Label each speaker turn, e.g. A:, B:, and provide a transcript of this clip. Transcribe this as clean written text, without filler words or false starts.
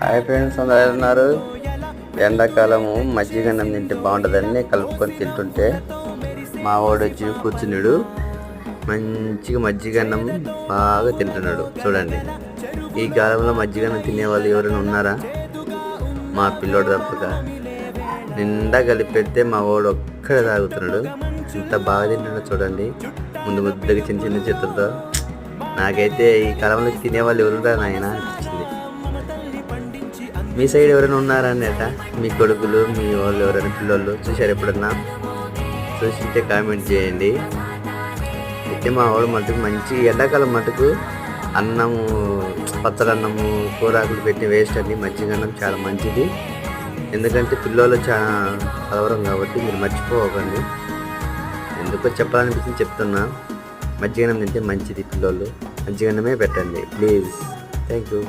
A: Hi friends, అందరూ ఉన్నారు. ఎండాకాలము మజ్జిగన్నం తింటే బాగుంటుందని కలుపుకొని తింటుంటే మా వాడు వచ్చి కూర్చున్నాడు. మంచిగా మజ్జిగన్నం బాగా తింటున్నాడు. చూడండి, ఈ కాలంలో మజ్జిగన్నం తినేవాళ్ళు ఎవరైనా ఉన్నారా? మా పిల్లోడు తప్పక నిండా కలిపి పెడితే మా వాడు ఒక్కడే తాగుతున్నాడు. ఇంత బాగా తింటున్నాడు చూడండి, ముందు ముద్దగా చిన్న చిన్న చేతులతో. నాకైతే ఈ కాలంలో తినేవాళ్ళు ఎవరురా నాయన అనిపించింది. మీ సైడ్ ఎవరైనా ఉన్నారా అన్నట? మీ కొడుకులు, మీ వాళ్ళు ఎవరైనా పిల్లలు చూసారు ఎప్పుడన్నా? చూసింటే కామెంట్ చేయండి. అయితే మా వాడు మటుకు మంచి ఎండాకాలం మటుకు అన్నము, పచ్చడన్నము, కూరాకులు పెట్టి వేస్ట్ అండి. మజ్జిగన్నం చాలా మంచిది, ఎందుకంటే పిల్లలు చాలా కలవరం కాబట్టి మీరు మర్చిపోకండి. ఎందుకో చెప్పాలనిపించింది చెప్తున్నా. మజ్జిగన్నం తింటే మంచిది, పిల్లలు మజ్జిగన్నమే పెట్టండి ప్లీజ్. Thank you.